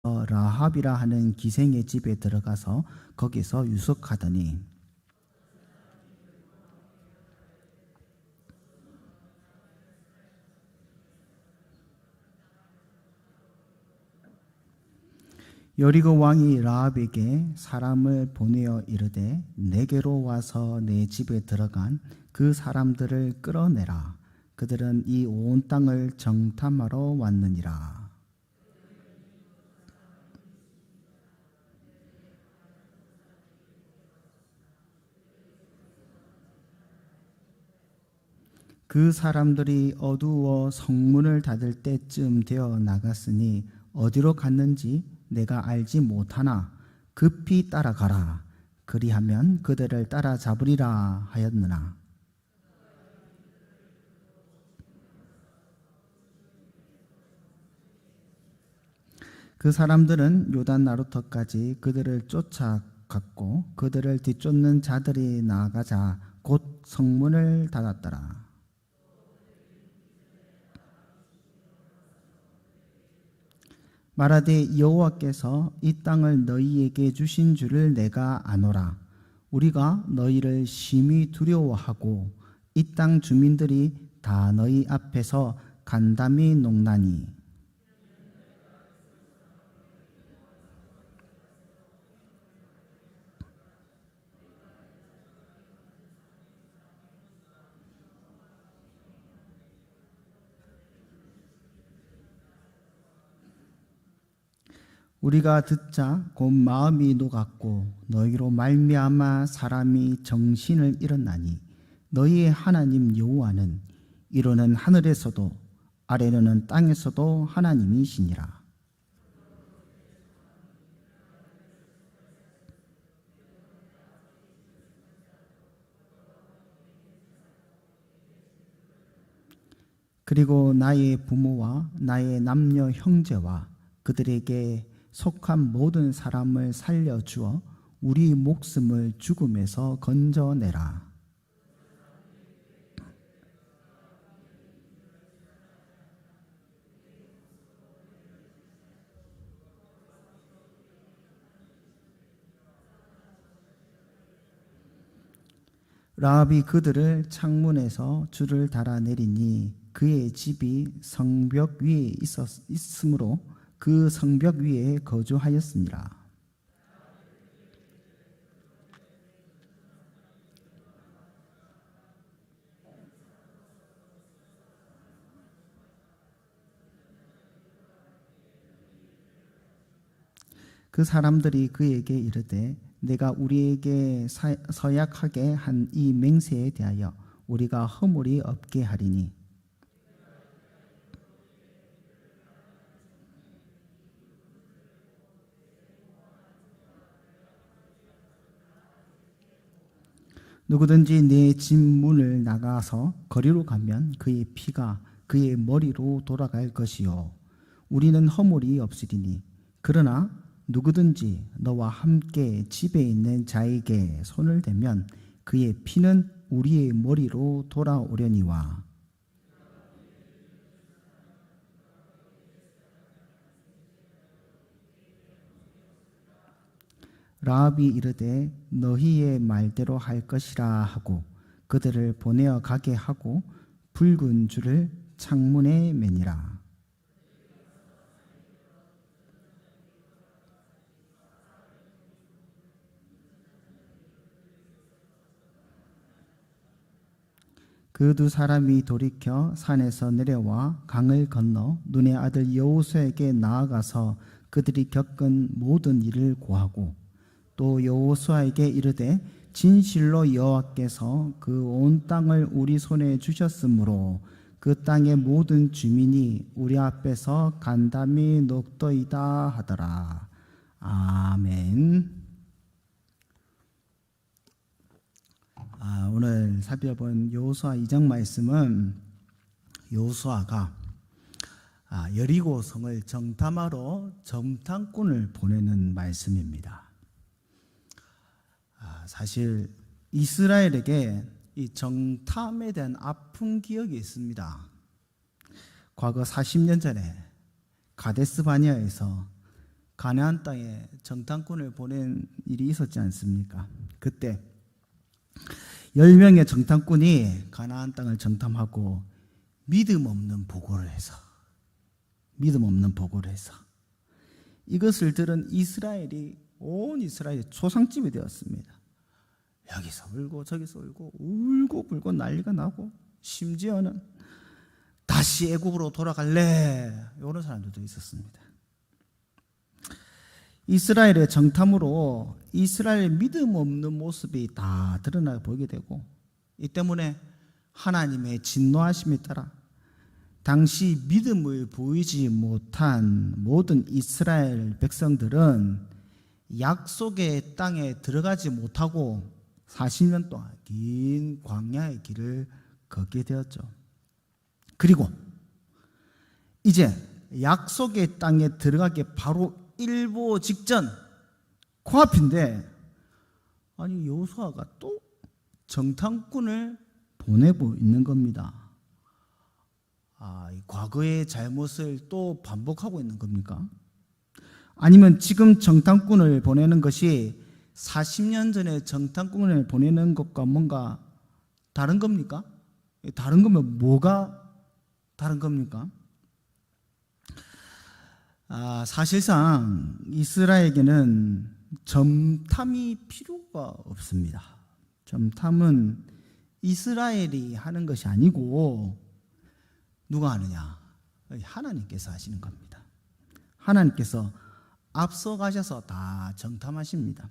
라합이라 하는 기생의 집에 들어가서 거기서 유숙하더니 여리고 왕이 라합에게 사람을 보내어 이르되 내게로 와서 내 집에 들어간 그 사람들을 끌어내라. 그들은 이 온 땅을 정탐하러 왔느니라. 그 사람들이 어두워 성문을 닫을 때쯤 되어 나갔으니 어디로 갔는지 내가 알지 못하나 급히 따라가라. 그리하면 그들을 따라잡으리라 하였느나. 그 사람들은 요단 나루터까지 그들을 쫓아갔고 그들을 뒤쫓는 자들이 나아가자 곧 성문을 닫았더라. 말하되 여호와께서 이 땅을 너희에게 주신 줄을 내가 아노라. 우리가 너희를 심히 두려워하고 이 땅 주민들이 다 너희 앞에서 간담이 농나니 우리가 듣자 곧 마음이 녹았고 너희로 말미암아 사람이 정신을 잃었나니 너희의 하나님 여호와는 이로는 하늘에서도 아래로는 땅에서도 하나님이시니라. 그리고 나의 부모와 나의 남녀 형제와 그들에게 속한 모든 사람을 살려주어 우리 목숨을 죽음에서 건져내라. 라합이 그들을 창문에서 줄을 달아 내리니 그의 집이 성벽 위에 있으므로 그 성벽 위에 거주하였습니다. 그 사람들이 그에게 이르되 내가 우리에게 서약하게 한 이 맹세에 대하여 우리가 허물이 없게 하리니 누구든지 내 집 문을 나가서 거리로 가면 그의 피가 그의 머리로 돌아갈 것이요 우리는 허물이 없으리니 그러나 누구든지 너와 함께 집에 있는 자에게 손을 대면 그의 피는 우리의 머리로 돌아오려니와. 라합이 이르되 너희의 말대로 할 것이라 하고 그들을 보내어 가게 하고 붉은 줄을 창문에 매니라. 그 두 사람이 돌이켜 산에서 내려와 강을 건너 눈의 아들 여호수아에게 나아가서 그들이 겪은 모든 일을 고하고 또 여호수아에게 이르되 진실로 여호와께서 그 온 땅을 우리 손에 주셨으므로 그 땅의 모든 주민이 우리 앞에서 간담이 녹더이다 하더라. 아멘. 오늘 살펴본 여호수아 2장 말씀은 여호수아가 여리고성을 정탐하러 정탐꾼을 보내는 말씀입니다. 사실 이스라엘에게 이 정탐에 대한 아픈 기억이 있습니다. 과거 40년 전에 가데스 바네아에서 가나안 땅에 정탐꾼을 보낸 일이 있었지 않습니까? 그때 10명의 정탐꾼이 가나안 땅을 정탐하고 믿음 없는 보고를 해서 이것을 들은 이스라엘이 온 이스라엘의 초상집이 되었습니다. 여기서 울고 저기서 울고 불고 난리가 나고 심지어는 다시 애국으로 돌아갈래 이런 사람들도 있었습니다. 이스라엘의 정탐으로 이스라엘의 믿음 없는 모습이 다 드러나 보이게 되고 이 때문에 하나님의 진노하심에 따라 당시 믿음을 보이지 못한 모든 이스라엘 백성들은 약속의 땅에 들어가지 못하고 40년 동안 긴 광야의 길을 걷게 되었죠. 그리고 이제 약속의 땅에 들어가기 바로 일보 직전 코앞인데 아니 여호수아가 또 정탐꾼을 보내고 있는 겁니다. 이 과거의 잘못을 또 반복하고 있는 겁니까? 아니면 지금 정탐꾼을 보내는 것이 40년 전에 정탐꾼을 보내는 것과 뭔가 다른 겁니까? 다른 거면 뭐가 다른 겁니까? 사실상 이스라엘에게는 정탐이 필요가 없습니다. 정탐은 이스라엘이 하는 것이 아니고 누가 하느냐? 하나님께서 하시는 겁니다. 하나님께서 앞서가셔서 다 정탐하십니다.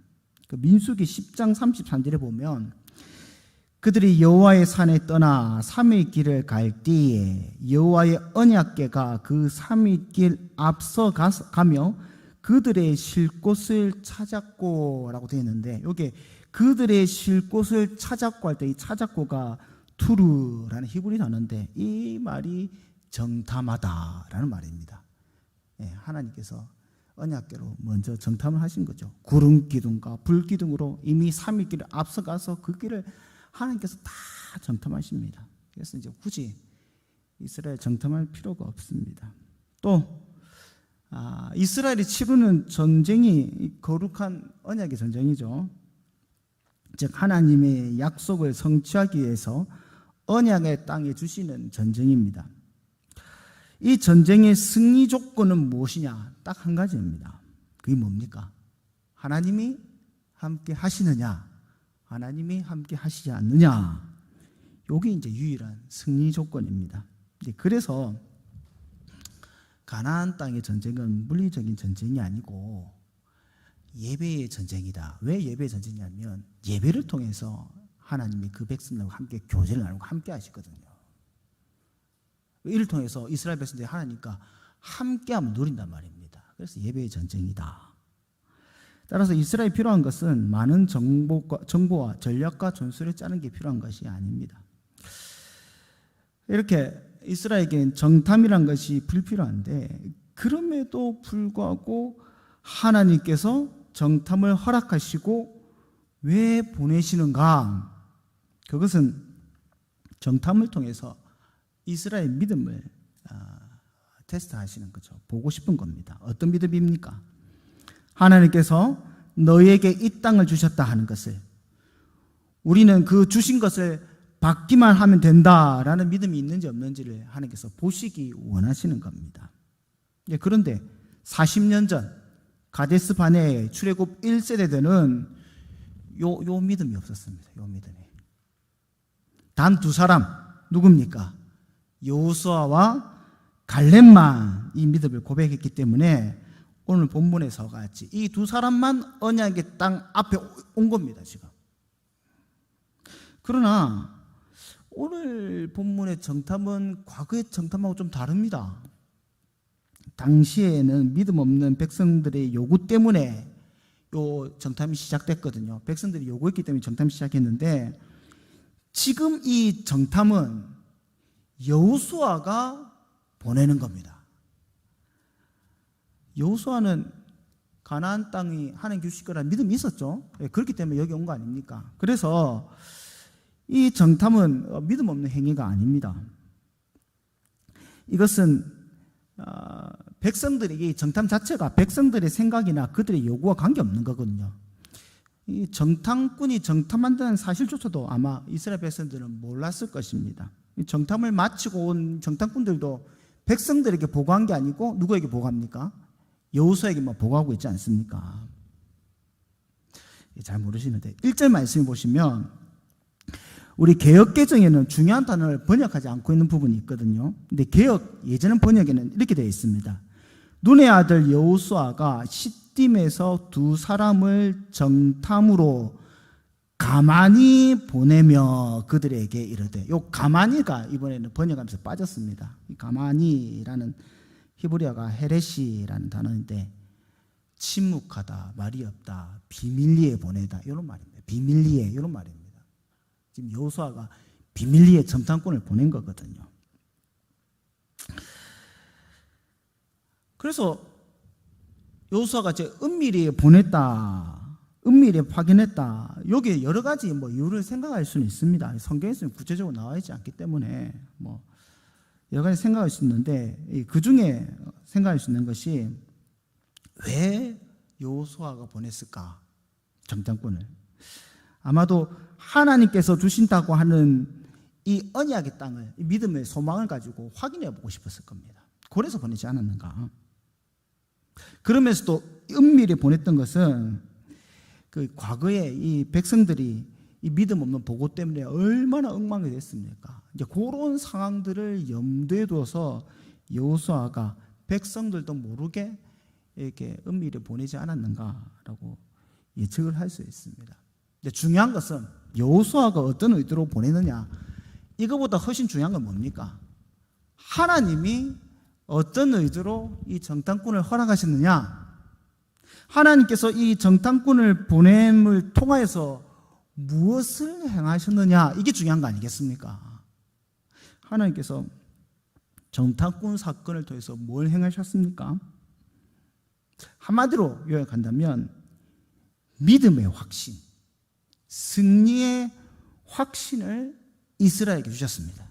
민수기 10장 33절에 보면 그들이 여호와의 산에 떠나 3일 길을 갈 때에 여호와의 언약궤가 그 3일 길 앞서 가며 그들의 쉴 곳을 찾았고 라고 되어 있는데 여기 그들의 쉴 곳을 찾았고 할 때 이 찾았고가 투르라는 히브리 단어인데 이 말이 정탐하다라는 말입니다. 하나님께서 언약궤로 먼저 정탐을 하신 거죠. 구름 기둥과 불 기둥으로 이미 3일 길을 앞서가서 그 길을 하나님께서 다 정탐하십니다. 그래서 이제 굳이 이스라엘 정탐할 필요가 없습니다. 또 이스라엘이 치르는 전쟁이 거룩한 언약의 전쟁이죠. 즉 하나님의 약속을 성취하기 위해서 언약의 땅에 주시는 전쟁입니다. 이 전쟁의 승리 조건은 무엇이냐? 딱 한 가지입니다. 그게 뭡니까? 하나님이 함께 하시느냐? 하나님이 함께 하시지 않느냐? 이게 이제 유일한 승리 조건입니다. 그래서 가나안 땅의 전쟁은 물리적인 전쟁이 아니고 예배의 전쟁이다. 왜 예배의 전쟁이냐면 예배를 통해서 하나님이 그 백성들과 함께 교제를 나누고 함께 하시거든요. 이를 통해서 이스라엘 백성들이 하나님과 함께함을 누린단 말입니다. 그래서 예배의 전쟁이다. 따라서 이스라엘이 필요한 것은 많은 정보와 전략과 전술을 짜는 게 필요한 것이 아닙니다. 이렇게 이스라엘에게는 정탐이란 것이 불필요한데 그럼에도 불구하고 하나님께서 정탐을 허락하시고 왜 보내시는가? 그것은 정탐을 통해서 이스라엘 믿음을 테스트하시는 거죠. 보고 싶은 겁니다. 어떤 믿음입니까? 하나님께서 너희에게 이 땅을 주셨다 하는 것을 우리는 그 주신 것을 받기만 하면 된다라는 믿음이 있는지 없는지를 하나님께서 보시기 원하시는 겁니다. 그런데 40년 전 가데스 바네의 출애굽 1세대 때는 요 믿음이 없었습니다. 요 믿음이. 단 두 사람 누굽니까? 여호수아와 갈렙만 이 믿음을 고백했기 때문에 오늘 본문에서 같이 이 두 사람만 언약의 땅 앞에 온 겁니다. 지금. 그러나 오늘 본문의 정탐은 과거의 정탐하고 좀 다릅니다. 당시에는 믿음 없는 백성들의 요구 때문에 요 정탐이 시작됐거든요. 백성들이 요구했기 때문에 정탐이 시작했는데 지금 이 정탐은 여호수아가 보내는 겁니다. 여호수아는 가나안 땅이 하나님 주실 거라는 믿음이 있었죠. 그렇기 때문에 여기 온 거 아닙니까? 그래서 이 정탐은 믿음 없는 행위가 아닙니다. 이것은 백성들에게 정탐 자체가 백성들의 생각이나 그들의 요구와 관계없는 거거든요. 이 정탐꾼이 정탐한다는 사실조차도 아마 이스라엘 백성들은 몰랐을 것입니다. 이 정탐을 마치고 온 정탐꾼들도 백성들에게 보고한 게 아니고 누구에게 보고합니까? 여호수아에게만 보고하고 있지 않습니까? 잘 모르시는데 1절 말씀을 보시면 우리 개역개정에는 중요한 단어를 번역하지 않고 있는 부분이 있거든요. 근데 개역 예전 번역에는 이렇게 되어 있습니다. 눈의 아들 여호수아가 시딤에서 두 사람을 정탐으로 가만히 보내며 그들에게 이르되, 요 가만히가 이번에는 번역하면서 빠졌습니다. 이 가만히라는 히브리어가 헤레시라는 단어인데 침묵하다, 말이 없다, 비밀리에 보내다 이런 말입니다. 비밀리에 이런 말입니다. 지금 여호수아가 비밀리에 정탐꾼을 보낸 거거든요. 그래서 여호수아가 이제 은밀히 보냈다, 은밀히 확인했다. 여기에 여러 가지 이유를 생각할 수는 있습니다. 성경에서는 구체적으로 나와 있지 않기 때문에 여러 가지 생각할 수 있는데 그 중에 생각할 수 있는 것이 왜 여호수아가 보냈을까? 정탐꾼을. 아마도 하나님께서 주신다고 하는 이 언약의 땅을, 이 믿음의 소망을 가지고 확인해 보고 싶었을 겁니다. 그래서 보내지 않았는가? 그러면서도 은밀히 보냈던 것은 그 과거에 이 백성들이 이 믿음 없는 보고 때문에 얼마나 엉망이 됐습니까? 이제 그런 상황들을 염두에 두어서 여호수아가 백성들도 모르게 이렇게 은밀히 보내지 않았는가라고 예측을 할 수 있습니다. 근데 중요한 것은 여호수아가 어떤 의도로 보내느냐, 이거보다 훨씬 중요한 건 뭡니까? 하나님이 어떤 의도로 이 정탐꾼을 허락하셨느냐, 하나님께서 이 정탐꾼을 보냄을 통하여서 무엇을 행하셨느냐, 이게 중요한 거 아니겠습니까? 하나님께서 정탐꾼 사건을 통해서 뭘 행하셨습니까? 한마디로 요약한다면 믿음의 확신, 승리의 확신을 이스라엘에게 주셨습니다.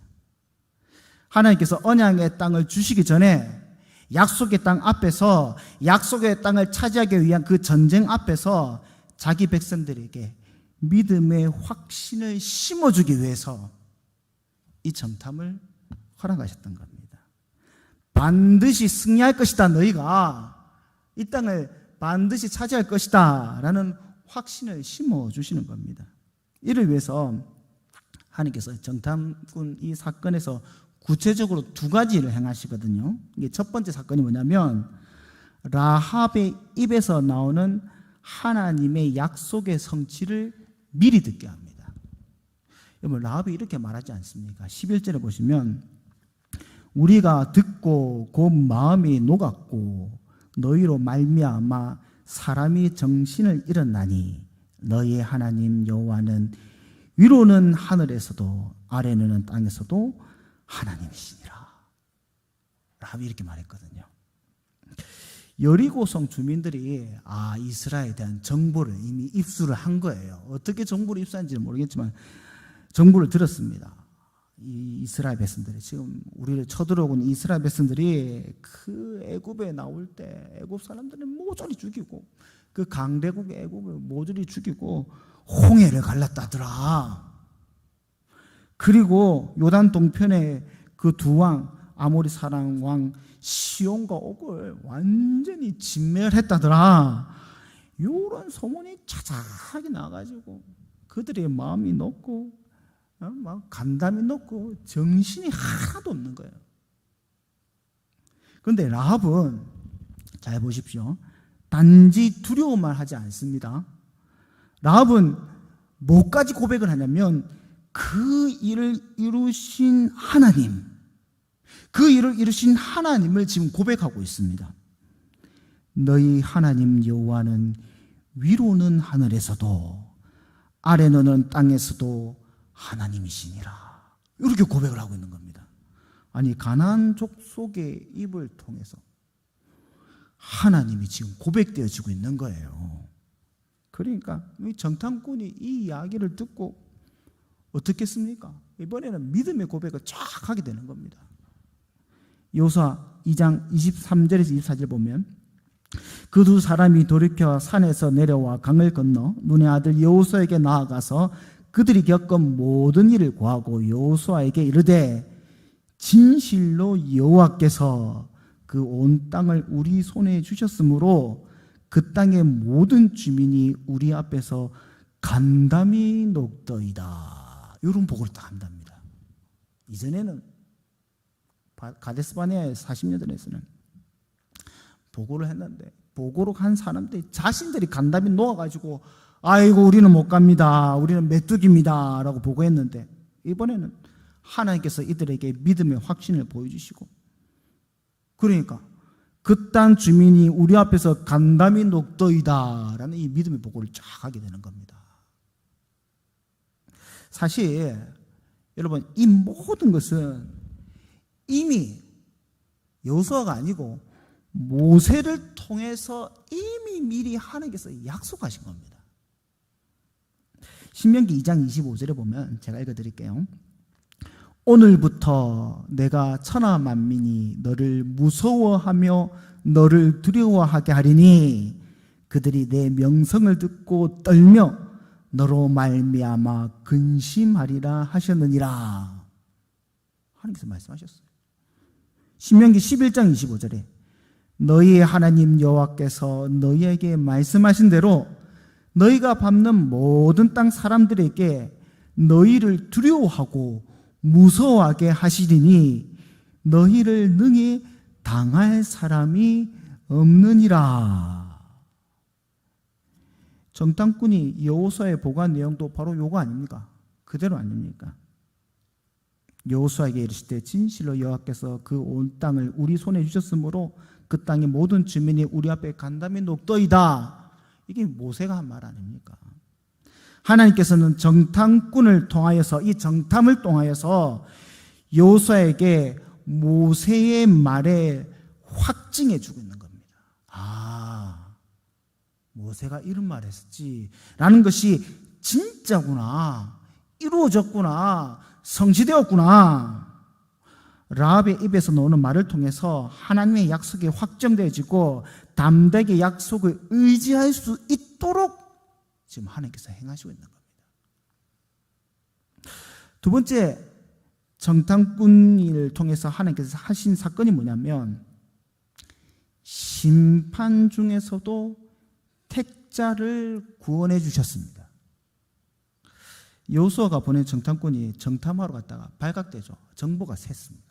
하나님께서 언약의 땅을 주시기 전에 약속의 땅 앞에서, 약속의 땅을 차지하기 위한 그 전쟁 앞에서 자기 백성들에게 믿음의 확신을 심어주기 위해서 이 정탐을 허락하셨던 겁니다. 반드시 승리할 것이다, 너희가 이 땅을 반드시 차지할 것이다 라는 확신을 심어주시는 겁니다. 이를 위해서 하나님께서 정탐꾼 이 사건에서 구체적으로 두 가지를 행하시거든요. 이게 첫 번째 사건이 뭐냐면 라합의 입에서 나오는 하나님의 약속의 성취를 미리 듣게 합니다. 여러분, 라합이 이렇게 말하지 않습니까? 11절에 보시면 우리가 듣고 곧 마음이 녹았고 너희로 말미암아 사람이 정신을 잃었나니 너희의 하나님 여호와는 위로는 하늘에서도 아래는 땅에서도 하나님이시니라. 라합이 이렇게 말했거든요. 여리고성 주민들이 이스라엘에 대한 정보를 이미 입수를 한 거예요. 어떻게 정보를 입수한지는 모르겠지만 정보를 들었습니다. 이 이스라엘 백성들이, 지금 우리를 쳐들어온 이스라엘 백성들이 그 애굽에 나올 때 애굽 사람들은 모조리 죽이고 그 강대국 애굽을 모조리 죽이고 홍해를 갈랐다더라. 그리고 요단 동편에 그 두 왕, 아모리 사랑 왕 시온과 옥을 완전히 진멸했다더라. 요런 소문이 자자하게 나가지고 그들의 마음이 높고 막 간담이 높고 정신이 하나도 없는 거예요. 그런데 라합은 잘 보십시오. 단지 두려움만 하지 않습니다. 라합은 뭐까지 고백을 하냐면 그 일을 이루신 하나님, 그 일을 이루신 하나님을 지금 고백하고 있습니다. 너희 하나님 여호와는 위로는 하늘에서도 아래는 땅에서도 하나님이시니라. 이렇게 고백을 하고 있는 겁니다. 아니, 가나안 족속의 입을 통해서 하나님이 지금 고백되어지고 있는 거예요. 그러니까 이 정탐꾼이 이 이야기를 듣고 어떻겠습니까? 이번에는 믿음의 고백을 쫙 하게 되는 겁니다. 여호수아 2장 23절에서 24절 보면 그 두 사람이 돌이켜 산에서 내려와 강을 건너 눈의 아들 여호수아에게 나아가서 그들이 겪은 모든 일을 고하고 여호수아에게 이르되 진실로 여호와께서 그 온 땅을 우리 손에 주셨으므로 그 땅의 모든 주민이 우리 앞에서 간담이 녹더이다. 이런 보고를 딱 한답니다. 이전에는 가데스바네아의 40년 전에서는 보고를 했는데 보고로 간 사람들이 자신들이 간담이 녹아가지고 아이고 우리는 못 갑니다. 우리는 메뚜기입니다. 라고 보고했는데 이번에는 하나님께서 이들에게 믿음의 확신을 보여주시고 그러니까 그 땅 주민이 우리 앞에서 간담이 녹더이다 라는 이 믿음의 보고를 쫙 하게 되는 겁니다. 사실 여러분 이 모든 것은 이미 여호수아가 아니고 모세를 통해서 이미 미리 하나님께서 약속하신 겁니다. 신명기 2장 25절에 보면 제가 읽어드릴게요. 오늘부터 내가 천하 만민이 너를 무서워하며 너를 두려워하게 하리니 그들이 내 명성을 듣고 떨며 너로 말미암아 근심하리라 하셨느니라. 하나님께서 말씀하셨어요. 신명기 11장 25절에 너희의 하나님 여호와께서 너희에게 말씀하신 대로 너희가 밟는 모든 땅 사람들에게 너희를 두려워하고 무서워하게 하시리니 너희를 능히 당할 사람이 없느니라. 정탐꾼이 여호수아에 보고한 내용도 바로 요거 아닙니까? 그대로 아닙니까? 여호수아에게 이르시되 진실로 여호와께서 그 온 땅을 우리 손에 주셨으므로 그 땅의 모든 주민이 우리 앞에 간담이 녹더이다. 이게 모세가 한 말 아닙니까? 하나님께서는 정탐꾼을 통하여서 이 정탐을 통하여서 여호수아에게 모세의 말에 확증해 주고 있는 겁니다. 아, 모세가 이런 말을 했었지 라는 것이 진짜구나, 이루어졌구나, 성취되었구나. 라합의 입에서 나오는 말을 통해서 하나님의 약속이 확정되어지고 담대하게 약속을 의지할 수 있도록 지금 하나님께서 행하시고 있는 겁니다. 두 번째 정탐꾼을 통해서 하나님께서 하신 사건이 뭐냐면 심판 중에서도 택자를 구원해 주셨습니다. 여호수아가 보낸 정탐꾼이 정탐하러 갔다가 발각되죠. 정보가 샜습니다.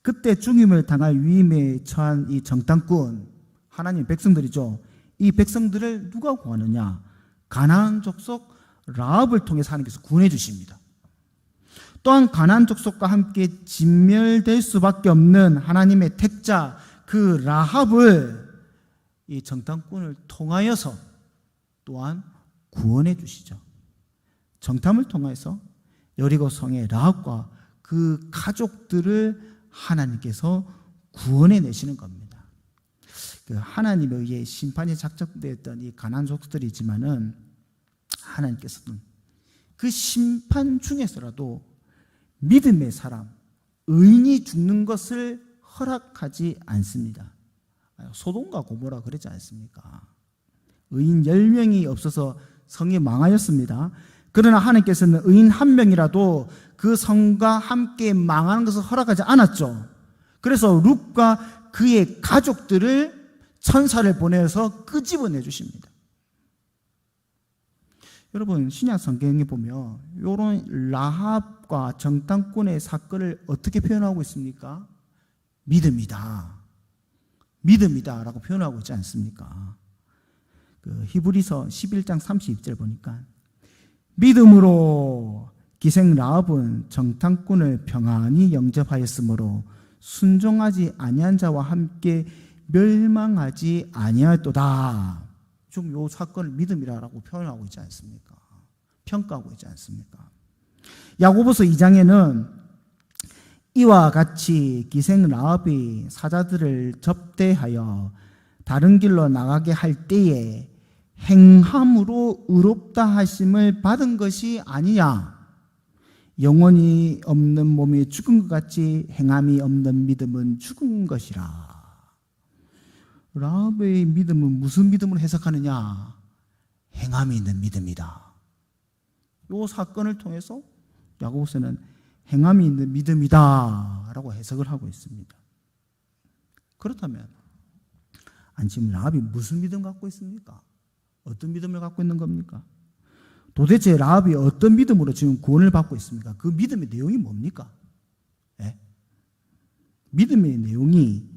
그때 죽임을 당할 위임에 처한 이 정탐꾼, 하나님 백성들이죠. 이 백성들을 누가 구하느냐? 가나안 족속 라합을 통해서 하나님께서 구원해 주십니다. 또한 가나안 족속과 함께 진멸될 수밖에 없는 하나님의 택자 그 라합을 이 정탐꾼을 통하여서 또한 구원해 주시죠. 정탐을 통해서 여리고 성의 라합과 그 가족들을 하나님께서 구원해 내시는 겁니다. 그 하나님에 의해 심판이 작정되었던 이 가나안 족속들이지만은 하나님께서는 그 심판 중에서라도 믿음의 사람, 의인이 죽는 것을 허락하지 않습니다. 소돔과 고모라 그러지 않습니까? 의인 10명이 없어서 성이 망하였습니다. 그러나 하나님께서는 의인 한 명이라도 그 성과 함께 망하는 것을 허락하지 않았죠. 그래서 룻과 그의 가족들을 천사를 보내서 끄집어내 주십니다. 여러분 신약 성경에 보면 이런 라합과 정탐꾼의 사건을 어떻게 표현하고 있습니까? 믿음이다. 믿음이다 라고 표현하고 있지 않습니까? 그 히브리서 11장 32절 보니까 믿음으로 기생 라합은 정탐꾼을 평안히 영접하였으므로 순종하지 아니한 자와 함께 멸망하지 아니하였도다. 지금 이 사건을 믿음이라고 표현하고 있지 않습니까? 평가하고 있지 않습니까? 야고보서 2장에는 이와 같이 기생 라합이 사자들을 접대하여 다른 길로 나가게 할 때에 행함으로 의롭다 하심을 받은 것이 아니냐. 영혼이 없는 몸이 죽은 것 같이 행함이 없는 믿음은 죽은 것이라. 라합의 믿음은 무슨 믿음으로 해석하느냐? 행함이 있는 믿음이다. 이 사건을 통해서 야고보서는 행함이 있는 믿음이다 라고 해석을 하고 있습니다. 그렇다면 지금 라합이 무슨 믿음 갖고 있습니까? 어떤 믿음을 갖고 있는 겁니까? 도대체 라합이 어떤 믿음으로 지금 구원을 받고 있습니까? 그 믿음의 내용이 뭡니까? 네? 믿음의 내용이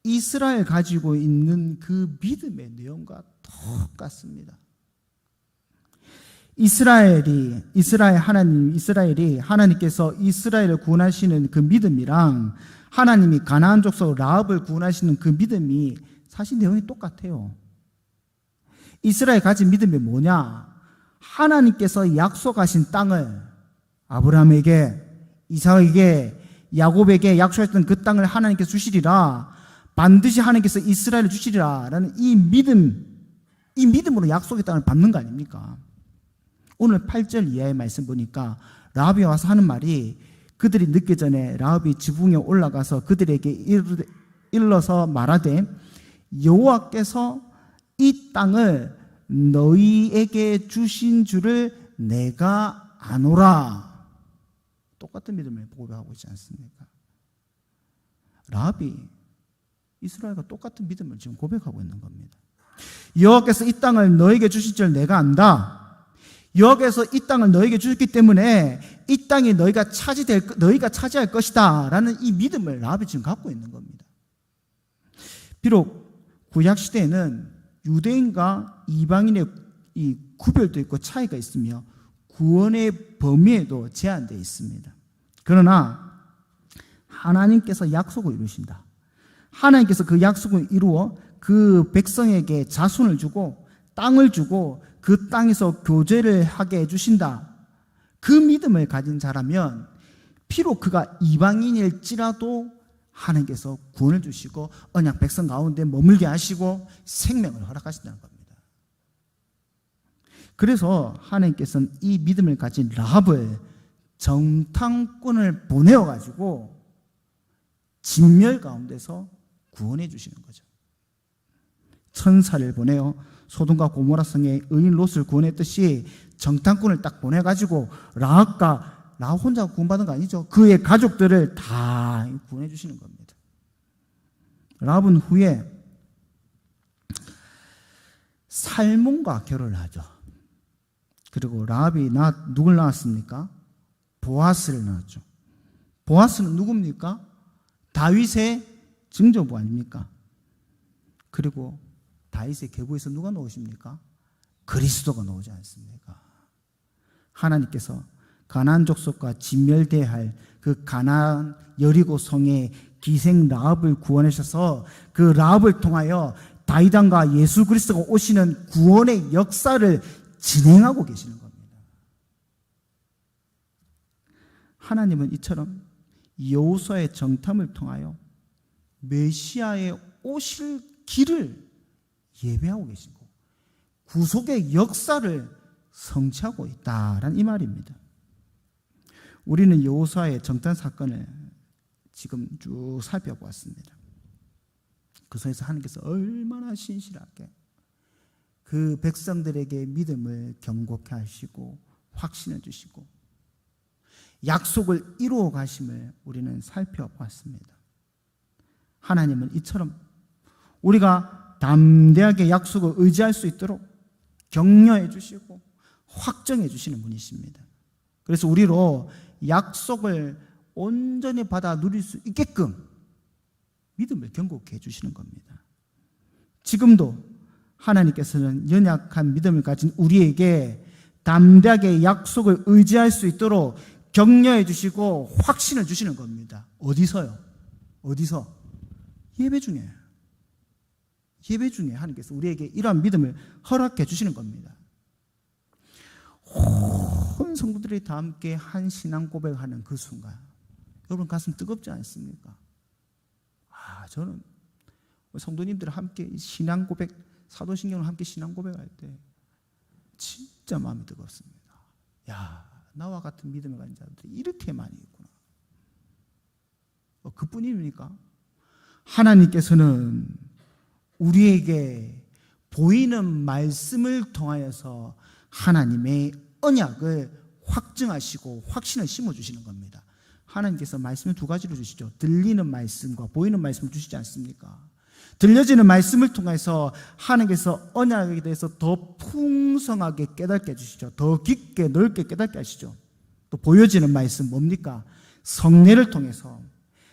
이스라엘 가지고 있는 그 믿음의 내용과 똑같습니다. 이스라엘이 하나님께서 이스라엘을 구원하시는 그 믿음이랑 하나님이 가나안 족속 라합을 구원하시는 그 믿음이 사실 내용이 똑같아요. 이스라엘 가진 믿음이 뭐냐? 하나님께서 약속하신 땅을 아브라함에게, 이삭에게, 야곱에게 약속했던 그 땅을 하나님께서 주시리라, 반드시 하나님께서 이스라엘을 주시리라 라는 이 믿음으로 약속의 땅을 받는 거 아닙니까? 오늘 8절 이하의 말씀 보니까 라합이 와서 하는 말이, 그들이 늦기 전에 라합이 지붕에 올라가서 그들에게 일러서 말하되 여호와께서 이 땅을 너희에게 주신 줄을 내가 아노라. 똑같은 믿음을 고백하고 있지 않습니까? 라합이 이스라엘과 똑같은 믿음을 지금 고백하고 있는 겁니다. 여호와께서 이 땅을 너에게 주실 줄 내가 안다. 여호와께서 이 땅을 너에게 주셨기 때문에 이 땅이 너희가 차지할 것이다 라는 이 믿음을 라합이 지금 갖고 있는 겁니다. 비록 구약 시대에는 유대인과 이방인의 이 구별도 있고 차이가 있으며 구원의 범위에도 제한되어 있습니다. 그러나 하나님께서 약속을 이루신다. 하나님께서 그 약속을 이루어 그 백성에게 자손을 주고 땅을 주고 그 땅에서 교제를 하게 해주신다. 그 믿음을 가진 자라면 비록 그가 이방인일지라도 하나님께서 구원을 주시고 언약 백성 가운데 머물게 하시고 생명을 허락하신다는 겁니다. 그래서 하나님께서는 이 믿음을 가진 라합을 정탐꾼을 보내어가지고 진멸 가운데서 구원해 주시는 거죠. 천사를 보내어 소돔과 고모라 성의 의인 롯을 구원했듯이 정탐꾼을 딱 보내가지고 라합 혼자 구원받은 거 아니죠. 그의 가족들을 다 구원해 주시는 겁니다. 라합은 후에 살몬과 결혼을 하죠. 그리고 라합이 누굴 낳았습니까? 보아스를 낳았죠. 보아스는 누굽니까? 다윗의 증조부 아닙니까? 그리고 다윗의 계보에서 누가 나오십니까? 그리스도가 나오지 않습니까? 하나님께서 가나안 족속과 진멸돼야 할 그 가나안 여리고 성의 기생 라합을 구원하셔서 그 라합을 통하여 다윗 왕과 예수 그리스도가 오시는 구원의 역사를 진행하고 계시는 겁니다. 하나님은 이처럼 여호수아의 정탐을 통하여 메시아의 오실 길을 예배하고 계시고 구속의 역사를 성취하고 있다라는 이 말입니다. 우리는 여호수아의 정탐 사건을 지금 쭉 살펴보았습니다. 그 속에서 하나님께서 얼마나 신실하게 그 백성들에게 믿음을 경고케 하시고 확신을 주시고 약속을 이루어 가심을 우리는 살펴보았습니다. 하나님은 이처럼 우리가 담대하게 약속을 의지할 수 있도록 격려해 주시고 확정해 주시는 분이십니다. 그래서 우리로 약속을 온전히 받아 누릴 수 있게끔 믿음을 경고케 해 주시는 겁니다. 지금도 하나님께서는 연약한 믿음을 가진 우리에게 담대하게 약속을 의지할 수 있도록 격려해 주시고 확신을 주시는 겁니다. 어디서요? 어디서? 예배 중에. 예배 중에 하나님께서 우리에게 이러한 믿음을 허락해 주시는 겁니다. 온 성도들이 다 함께 한 신앙 고백하는 그 순간 여러분 가슴 뜨겁지 않습니까? 저는 성도님들 함께 신앙 고백, 사도신경을 함께 신앙 고백할 때 진짜 마음이 뜨겁습니다. 나와 같은 믿음을 가진 자들이 이렇게 많이 있구나. 그뿐입니까? 하나님께서는 우리에게 보이는 말씀을 통하여서 하나님의 언약을 확증하시고 확신을 심어주시는 겁니다. 하나님께서 말씀을 두 가지로 주시죠. 들리는 말씀과 보이는 말씀을 주시지 않습니까? 들려지는 말씀을 통해서 하나님께서 언약에 대해서 더 풍성하게 깨닫게 해주시죠. 더 깊게 넓게 깨닫게 하시죠. 또 보여지는 말씀 뭡니까? 성례를 통해서,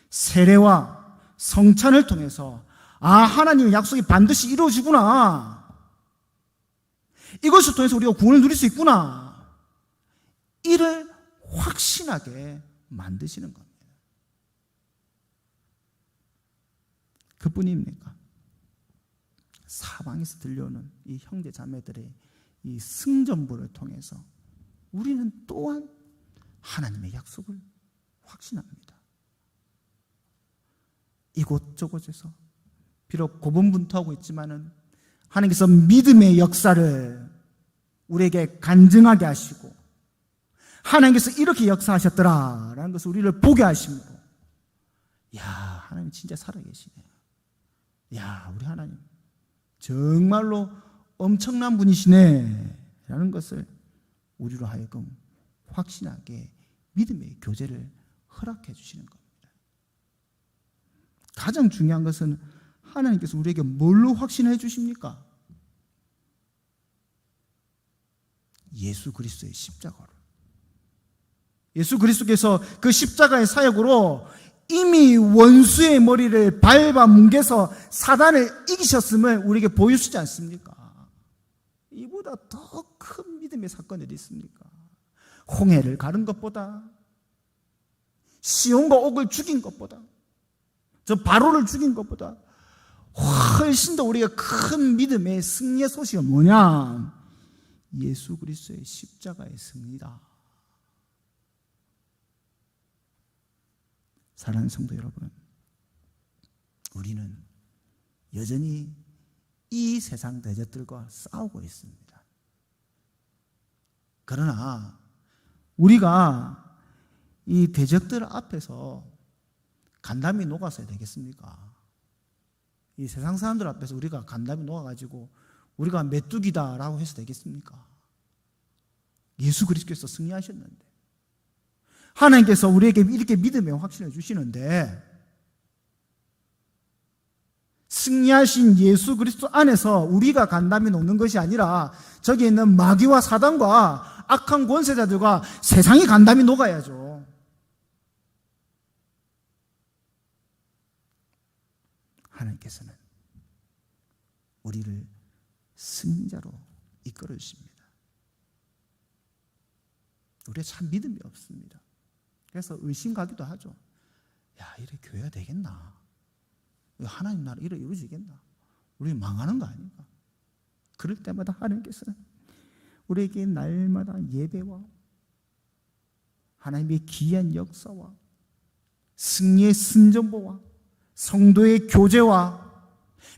세례와 성찬을 통해서 하나님의 약속이 반드시 이루어지구나, 이것을 통해서 우리가 구원을 누릴 수 있구나, 이를 확신하게 만드시는 겁니다. 그뿐입니까? 사방에서 들려오는 이 형제 자매들의 이 승전부를 통해서 우리는 또한 하나님의 약속을 확신합니다. 이곳저곳에서 비록 고분분투하고 있지만은 하나님께서 믿음의 역사를 우리에게 간증하게 하시고, 하나님께서 이렇게 역사하셨더라라는 것을 우리를 보게 하심으로, 야, 하나님 진짜 살아계시네요. 야, 우리 하나님 정말로 엄청난 분이시네 라는 것을 우리로 하여금 확신하게 믿음의 교제를 허락해 주시는 겁니다. 가장 중요한 것은 하나님께서 우리에게 뭘로 확신해 주십니까? 예수 그리스도의 십자가로. 예수 그리스도께서 그 십자가의 사역으로 이미 원수의 머리를 밟아 뭉개서 사단을 이기셨음을 우리에게 보여주지 않습니까? 이보다 더 큰 믿음의 사건이 어디 있습니까? 홍해를 가른 것보다, 시온과 옥을 죽인 것보다, 저 바로를 죽인 것보다 훨씬 더 우리가 큰 믿음의 승리의 소식은 뭐냐? 예수 그리스도의 십자가의 승리다. 사랑하는 성도 여러분, 우리는 여전히 이 세상 대적들과 싸우고 있습니다. 그러나 우리가 이 대적들 앞에서 간담이 녹아서야 되겠습니까? 이 세상 사람들 앞에서 우리가 간담이 녹아가지고 우리가 메뚜기다라고 해서 되겠습니까? 예수 그리스도께서 승리하셨는데, 하나님께서 우리에게 이렇게 믿음의 확신을 주시는데, 승리하신 예수 그리스도 안에서 우리가 간담이 녹는 것이 아니라 저기 있는 마귀와 사단과 악한 권세자들과 세상이 간담이 녹아야죠. 하나님께서는 우리를 승리자로 이끌어 주십니다. 우리가 참 믿음이 없습니다. 그래서 의심가기도 하죠. 야, 이래 교회가 되겠나? 하나님 나라 이래 이루어지겠나? 우리 망하는 거 아닌가? 그럴 때마다 하나님께서는 우리에게 날마다 예배와 하나님의 기이한 역사와 승리의 승전보와 성도의 교제와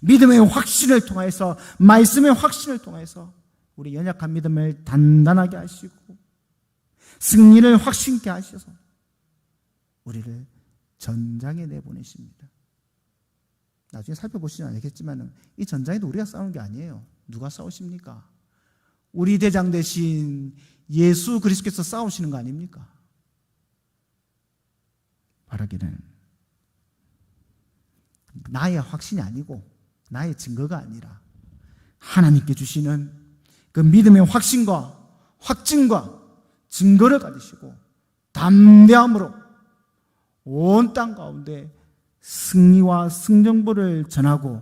믿음의 확신을 통해서, 말씀의 확신을 통해서 우리 연약한 믿음을 단단하게 하시고 승리를 확신케 하셔서 우리를 전장에 내보내십니다. 나중에 살펴보시면 알겠지만 이 전장에도 우리가 싸우는 게 아니에요. 누가 싸우십니까? 우리 대장 대신 예수 그리스도께서 싸우시는 거 아닙니까? 바라기는 나의 확신이 아니고 나의 증거가 아니라 하나님께 주시는 그 믿음의 확신과 확증과 증거를 가지시고 담대함으로 온 땅 가운데 승리와 승정보를 전하고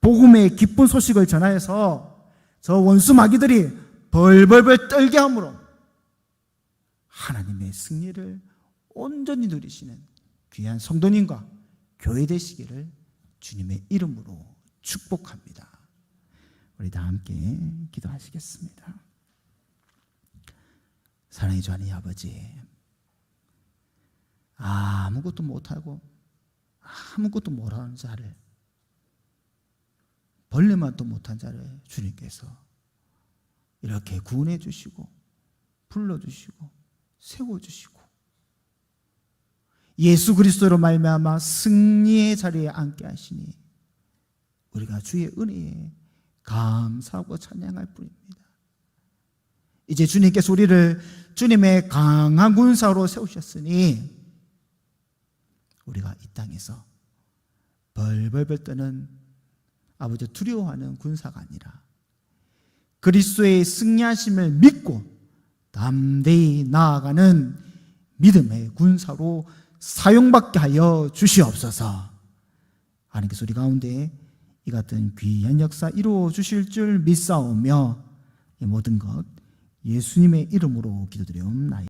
복음의 기쁜 소식을 전하여서 저 원수 마귀들이 벌벌벌 떨게 함으로 하나님의 승리를 온전히 누리시는 귀한 성도님과 교회 되시기를 주님의 이름으로 축복합니다. 우리 다 함께 기도하시겠습니다. 사랑의 주 하나님 아버지, 아무것도 못하고 아무것도 못하는 자를, 벌레만도 못한 자를 주님께서 이렇게 구원해 주시고 불러주시고 세워주시고 예수 그리스도로 말미암아 승리의 자리에 앉게 하시니 우리가 주의 은혜에 감사하고 찬양할 뿐입니다. 이제 주님께서 우리를 주님의 강한 군사로 세우셨으니 우리가 이 땅에서 벌벌벌 떠는 아버지 두려워하는 군사가 아니라 그리스도의 승리하심을 믿고 담대히 나아가는 믿음의 군사로 사용받게 하여 주시옵소서. 하나님께서 우리 가운데 이 같은 귀한 역사 이루어 주실 줄 믿사오며 이 모든 것 예수님의 이름으로 기도드리옵나이다.